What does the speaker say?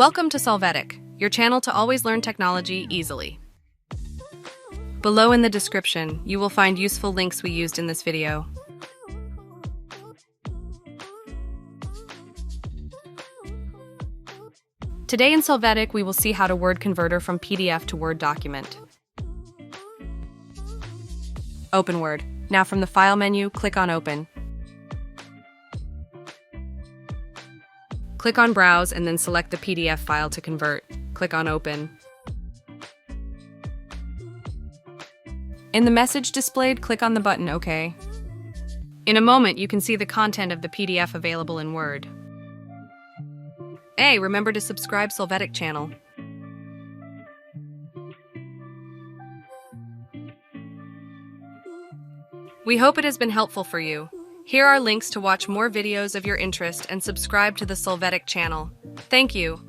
Welcome to Solvetic, your channel to always learn technology easily. Below in the description, you will find useful links we used in this video. Today in Solvetic, we will see how to word converter from PDF to Word document. Open Word. Now from the File menu, click on Open. Click on Browse and then select the PDF file to convert. Click on Open. In the message displayed, click on the button OK. In a moment, you can see the content of the PDF available in Word. Hey, remember to subscribe Solvetic channel. We hope it has been helpful for you. Here are links to watch more videos of your interest and subscribe to the Solvetic channel. Thank you.